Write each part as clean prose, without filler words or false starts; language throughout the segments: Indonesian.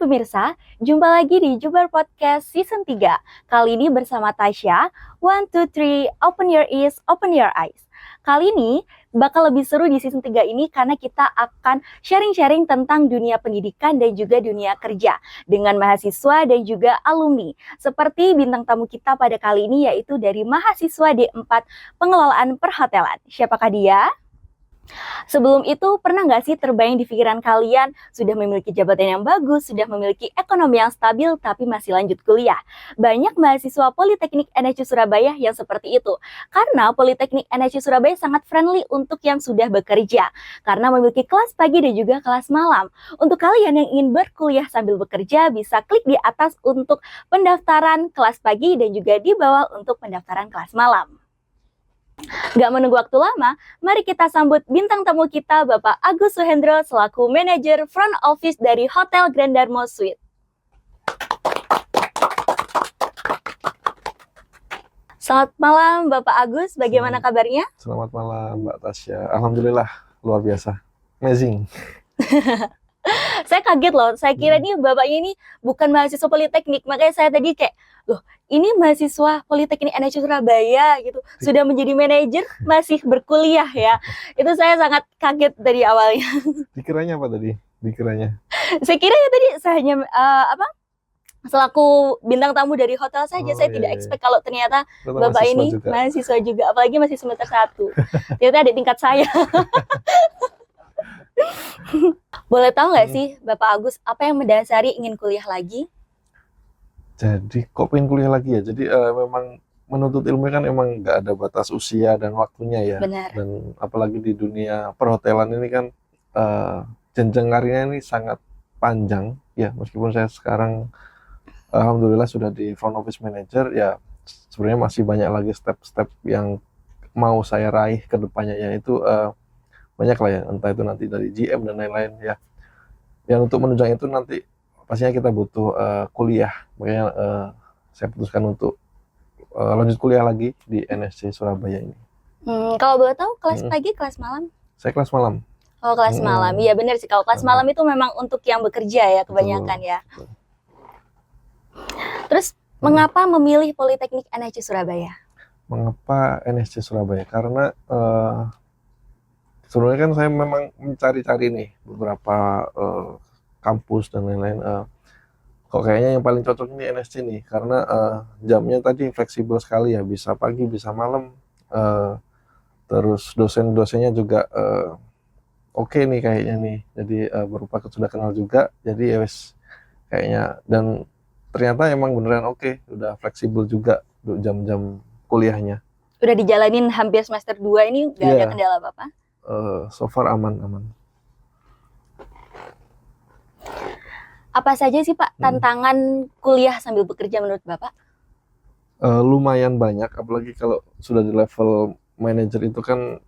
pemirsa, jumpa lagi di Jubar Podcast Season 3. Kali ini bersama Tasya. 1, 2, 3, open your ears, open your eyes. Kali ini bakal lebih seru di season 3 ini karena kita akan sharing-sharing tentang dunia pendidikan dan juga dunia kerja dengan mahasiswa dan juga alumni. Seperti bintang tamu kita pada kali ini yaitu dari mahasiswa D4 Pengelolaan Perhotelan. Siapakah dia? Sebelum itu, pernah nggak sih terbayang di pikiran kalian sudah memiliki jabatan yang bagus, sudah memiliki ekonomi yang stabil, tapi masih lanjut kuliah? Banyak mahasiswa Politeknik NSC Surabaya yang seperti itu. Karena Politeknik NSC Surabaya sangat friendly untuk yang sudah bekerja. Karena memiliki kelas pagi dan juga kelas malam. Untuk kalian yang ingin berkuliah sambil bekerja, bisa klik di atas untuk pendaftaran kelas pagi dan juga di bawah untuk pendaftaran kelas malam. Gak menunggu waktu lama, mari kita sambut bintang tamu kita, Bapak Agus Suhendro selaku manajer front office dari Hotel Grand Darmo Suite. Selamat malam Bapak Agus, bagaimana kabarnya? Selamat malam Mbak Tasya, alhamdulillah luar biasa, amazing. Saya kaget loh, saya kira nih bapaknya ini bukan mahasiswa Politeknik, makanya saya tadi kayak, loh ini mahasiswa Politeknik NSC Surabaya gitu, sudah menjadi manajer, masih berkuliah ya. Itu saya sangat kaget dari awalnya. Dikiranya apa tadi? Dikiranya? Saya kira ya tadi saya hanya selaku bintang tamu dari hotel saja, saya tidak expect kalau ternyata bapak ini juga mahasiswa juga, apalagi masih semester 1. Ternyata ada tingkat saya. Boleh tahu nggak sih Bapak Agus, apa yang mendasari ingin kuliah lagi? Jadi kok pengen kuliah lagi ya? Jadi memang menuntut ilmu kan emang nggak ada batas usia dan waktunya ya. Benar. Dan apalagi di dunia perhotelan ini kan jenjang karirnya ini sangat panjang ya. Meskipun saya sekarang alhamdulillah sudah di front office manager ya, sebenarnya masih banyak lagi step-step yang mau saya raih ke depannya, yaitu banyak lah ya, entah itu nanti dari GM dan lain-lain ya. Yang untuk menunjang itu nanti pastinya kita butuh kuliah, makanya saya putuskan untuk lanjut kuliah lagi di NSC Surabaya ini. Kalau boleh tahu kelas pagi, kelas malam? Saya kelas malam. Oh kelas malam, iya benar sih, kalau kelas malam itu memang untuk yang bekerja ya kebanyakan. Betul, ya. Betul. Terus mengapa memilih Politeknik NSC Surabaya? Mengapa NSC Surabaya? Karena sebenarnya kan saya memang mencari-cari nih beberapa kampus dan lain-lain. Kok kayaknya yang paling cocok ini NSC nih, karena jamnya tadi fleksibel sekali ya, bisa pagi, bisa malam. Terus dosen-dosennya juga oke nih kayaknya nih. Jadi berupa sudah kenal juga. Jadi ya wes kayaknya, dan ternyata emang beneran oke, udah fleksibel juga jam-jam kuliahnya. Udah dijalanin hampir semester 2 ini, nggak ada kendala apa-apa? So far aman. Apa saja sih Pak tantangan kuliah sambil bekerja menurut Bapak? Lumayan banyak, apalagi kalau sudah di level manajer itu kan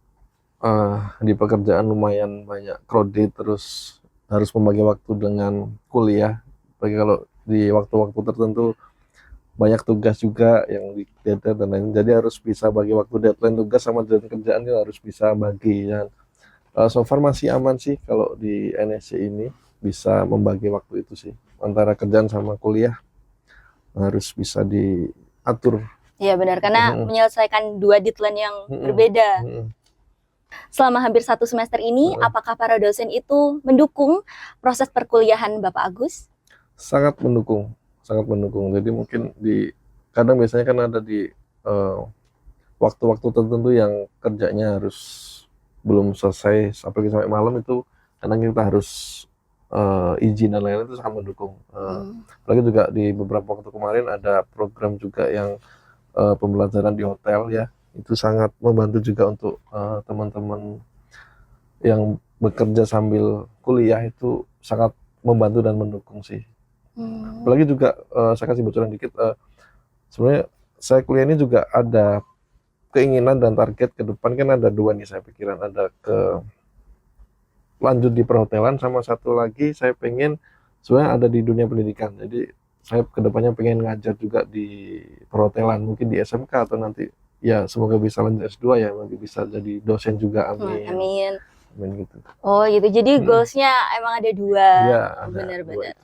di pekerjaan lumayan banyak crowded, terus harus membagi waktu dengan kuliah. Apalagi kalau di waktu-waktu tertentu banyak tugas juga yang di deadline dan lain, jadi harus bisa bagi waktu deadline tugas sama deadline kerjaan itu harus bisa bagi. Dan so far masih aman sih kalau di NSC ini, bisa membagi waktu itu sih antara kerjaan sama kuliah, harus bisa diatur. Iya benar, karena menyelesaikan 2 deadline yang berbeda. Selama hampir 1 semester ini, apakah para dosen itu mendukung proses perkuliahan Bapak Agus? Sangat mendukung. Jadi mungkin kadang biasanya kan ada di waktu-waktu tertentu yang kerjanya harus belum selesai, apalagi sampai malam, itu kadang kita harus izin dan lain-lain, itu sangat mendukung. Apalagi juga di beberapa waktu kemarin ada program juga yang pembelajaran di hotel ya, itu sangat membantu juga untuk teman-teman yang bekerja sambil kuliah, itu sangat membantu dan mendukung sih. Apalagi juga saya kasih bocoran dikit, sebenarnya saya kuliah ini juga ada keinginan dan target ke depan, kan ada 2 nih saya pikiran, ada lanjut di perhotelan, sama satu lagi saya pengen sebenarnya ada di dunia pendidikan. Jadi saya kedepannya pengen ngajar juga di perhotelan, mungkin di SMK atau nanti ya semoga bisa lanjut S2 ya, nanti bisa jadi dosen juga, amin. Amin gitu. Oh gitu, jadi goalsnya emang ada 2. Ya, benar-benar.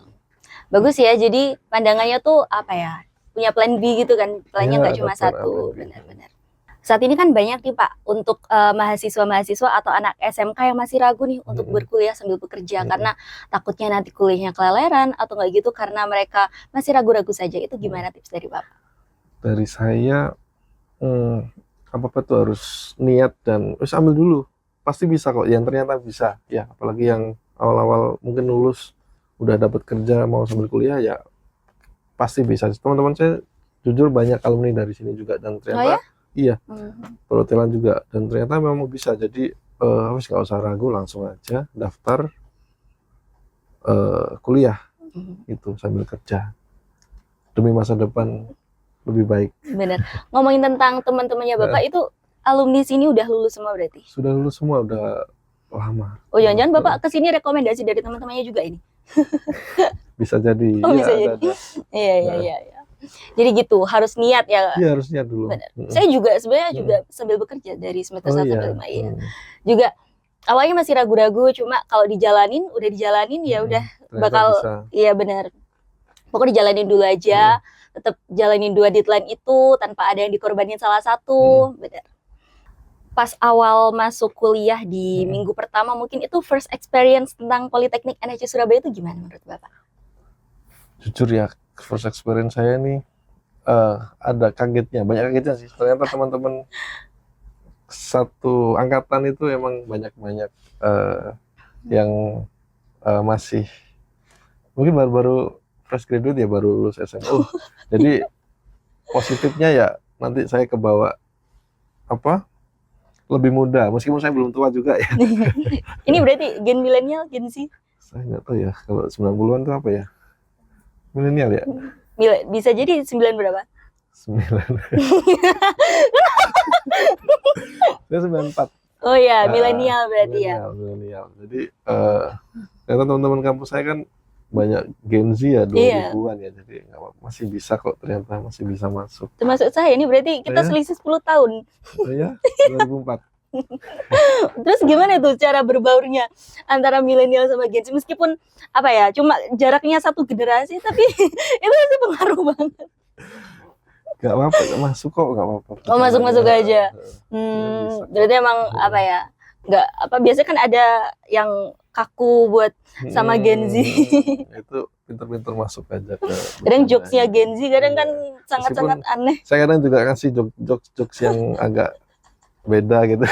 Bagus ya, jadi pandangannya tuh apa ya, punya plan B gitu kan, plannya Ya, nggak ada cuma plan A, satu, plan B. benar-benar. Saat ini kan banyak nih Pak, untuk mahasiswa-mahasiswa atau anak SMK yang masih ragu nih untuk Mm-mm. berkuliah sambil bekerja, Mm-mm. karena takutnya nanti kuliahnya keleleran, atau nggak gitu karena mereka masih ragu-ragu saja. Itu gimana tips dari Bapak? Dari saya, apa-apa tuh harus niat dan wis ambil dulu. Pasti bisa kok, yang ternyata bisa. Ya, apalagi yang awal-awal mungkin lulus, udah dapat kerja, mau sambil kuliah, ya pasti bisa. Teman-teman saya jujur banyak alumni dari sini juga, dan Oh ya? ternyata iya, Mhm. perhotelan juga, dan ternyata memang bisa. Jadi wis nggak usah ragu, langsung aja daftar kuliah Mhm. itu sambil kerja demi masa depan lebih baik. Bener. Ngomongin tentang teman-temannya Bapak itu alumni sini udah lulus semua berarti? Sudah lulus semua, udah lama. Oh jangan-jangan Bapak kesini rekomendasi dari teman-temannya juga ini? Bisa jadi. Oh Iya, bisa jadi. ada. Iya iya iya. Jadi gitu, harus niat ya. Iya, harus niat dulu. Bener. Saya juga sebenarnya juga sambil bekerja dari semester Oh 1 iya. sampai 5 iya. Juga awalnya masih ragu-ragu, cuma kalau dijalanin, udah dijalanin ya udah Ternyata bakal bisa. iya benar. Pokoknya dijalanin dulu aja, tetap jalanin 2 deadline itu tanpa ada yang dikorbanin salah satu, benar. Pas awal masuk kuliah di minggu pertama mungkin itu first experience tentang Politeknik NSC Surabaya itu gimana menurut Bapak? Jujur ya, first experience saya nih ada kagetnya, banyak kagetnya sih. Ternyata teman-teman satu angkatan itu emang banyak-banyak yang masih mungkin baru fresh graduate ya, baru lulus SMA. Jadi positifnya ya nanti saya kebawa lebih muda, meskipun saya belum tua juga ya. Ini berarti gen milenial, gen Z? Saya nggak tahu ya, kalau 90-an itu apa ya? Milenial ya? Bisa jadi 9 berapa? 9. Saya 94. Oh ya, milenial berarti ya. Milenial. Jadi ternyata teman-teman kampus saya kan banyak Gen Z ya, 2000-an ya. Jadi nggak apa-apa, masih bisa kok, ternyata masih bisa masuk. Termasuk saya, ini berarti kita selisih 10 tahun. Oh ya, 2004. Terus gimana tuh cara berbaurnya antara milenial sama Gen Z, meskipun apa ya, cuma jaraknya satu generasi, tapi itu masih pengaruh banget. Gak apa-apa, masuk kok, gak apa-apa. Oh masuk aja. Berarti emang apa ya, nggak apa, biasanya kan ada yang kaku buat sama Gen Z. Itu pinter-pinter masuk aja ke. Kadang jokesnya Gen Z kadang kan sangat-sangat aneh. Saya kadang juga kasih jokes yang agak beda gitu.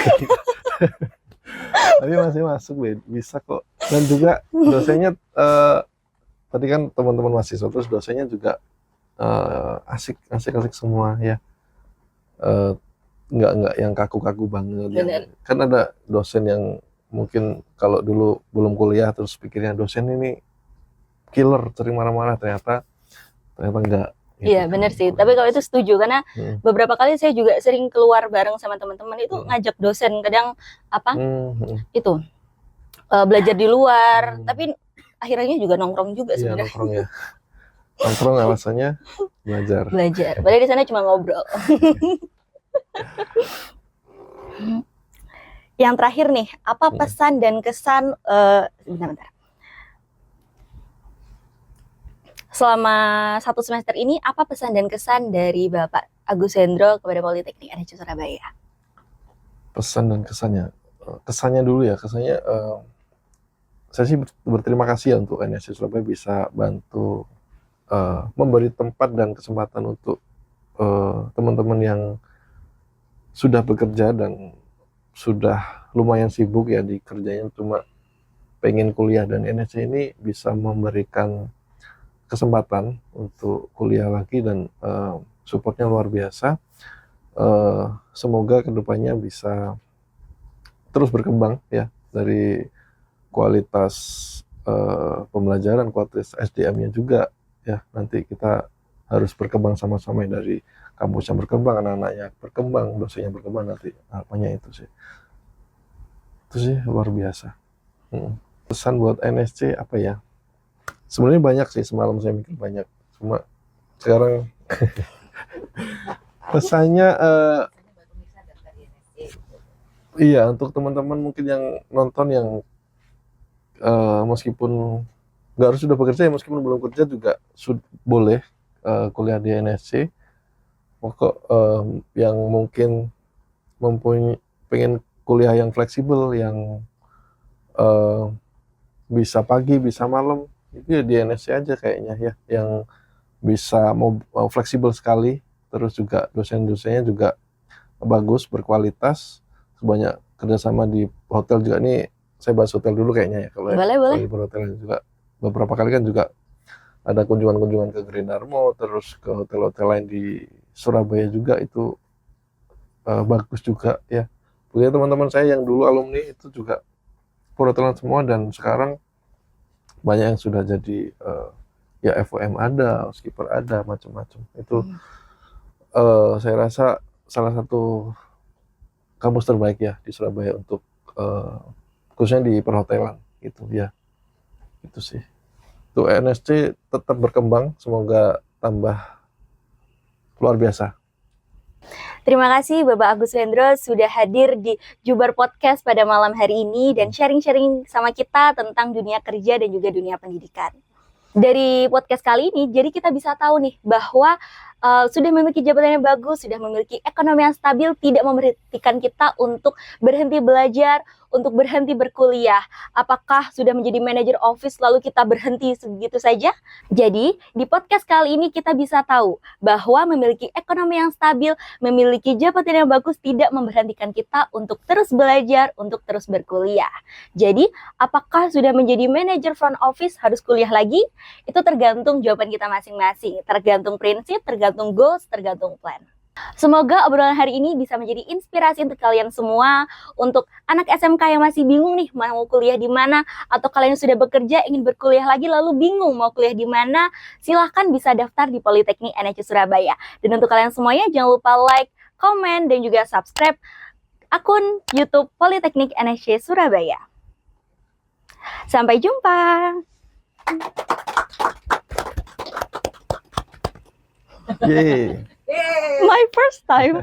Tapi masih masuk, bisa kok. Dan juga dosennya tadi kan teman-teman mahasiswa, terus dosennya juga asik semua ya. Nggak yang kaku-kaku banget. Kan ada dosen yang mungkin kalau dulu belum kuliah terus pikirnya dosen ini killer, sering marah-marah, ternyata enggak. Iya benar sih, tapi kalau itu setuju, karena beberapa kali saya juga sering keluar bareng sama teman-teman itu ngajak dosen, kadang apa itu belajar di luar, tapi akhirnya juga nongkrong juga sebenarnya. Nongkrong ya, nongkrong alasannya belajar. Padahal di sana cuma ngobrol. Yang terakhir nih, apa pesan dan kesan bentar. Selama 1 semester ini, apa pesan dan kesan dari Bapak Agus Hendro kepada Politeknik NSC Surabaya? Pesan dan kesannya, kesannya dulu ya, kesannya saya sih berterima kasih ya untuk NSC Surabaya bisa bantu memberi tempat dan kesempatan untuk teman-teman yang sudah bekerja dan sudah lumayan sibuk ya di kerjanya, cuma pengen kuliah, dan NSC ini bisa memberikan kesempatan untuk kuliah lagi, dan supportnya luar biasa. Semoga kedepannya bisa terus berkembang ya, dari kualitas pembelajaran, kualitas SDM-nya juga ya. Nanti kita harus berkembang sama-sama, dari kampus yang berkembang, anak-anaknya berkembang, dosennya berkembang, nanti harapannya itu sih luar biasa. Pesan buat NSC apa ya? Sebenarnya banyak sih, semalam saya mikir banyak, cuma sekarang pesannya iya, untuk teman-teman mungkin yang nonton yang meskipun nggak harus sudah bekerja ya, meskipun belum kerja juga boleh kuliah di NSC. Pokok yang mungkin pengen kuliah yang fleksibel, yang bisa pagi, bisa malam, itu ya di NSC aja kayaknya ya, yang bisa mau fleksibel sekali, terus juga dosen-dosennya juga bagus, berkualitas, banyak kerjasama di hotel juga. Nih saya bahas hotel dulu kayaknya ya, kalau Boleh. di perhotelan juga beberapa kali kan juga ada kunjungan-kunjungan ke Grand Darmo, terus ke hotel-hotel lain di Surabaya juga, itu bagus juga ya. Punya teman-teman saya yang dulu alumni itu juga perhotelan semua, dan sekarang banyak yang sudah jadi ya FOM ada, housekeeper ada, macam-macam. Itu saya rasa salah satu kampus terbaik ya di Surabaya untuk khususnya di perhotelan gitu ya. Itu sih. Tuh NSC tetap berkembang, semoga tambah luar biasa. Terima kasih Bapak Agus Wendro sudah hadir di Jubar Podcast pada malam hari ini dan sharing-sharing sama kita tentang dunia kerja dan juga dunia pendidikan. Dari podcast kali ini, jadi kita bisa tahu nih bahwa sudah memiliki jabatan yang bagus, sudah memiliki ekonomi yang stabil, tidak memberhentikan kita untuk berhenti belajar, untuk berhenti berkuliah. Apakah sudah menjadi manajer office lalu kita berhenti segitu saja? Jadi, di podcast kali ini kita bisa tahu bahwa memiliki ekonomi yang stabil, memiliki jabatan yang bagus tidak memberhentikan kita untuk terus belajar, untuk terus berkuliah. Jadi, apakah sudah menjadi manajer front office harus kuliah lagi? Itu tergantung jawaban kita masing-masing, tergantung prinsip, tergantung goals, tergantung plan. Semoga obrolan hari ini bisa menjadi inspirasi untuk kalian semua, untuk anak SMK yang masih bingung nih mau kuliah di mana, atau kalian sudah bekerja ingin berkuliah lagi lalu bingung mau kuliah di mana, silahkan bisa daftar di Politeknik NSC Surabaya. Dan untuk kalian semuanya jangan lupa like, komen, dan juga subscribe akun YouTube Politeknik NSC Surabaya. Sampai jumpa. Yeay. My first time.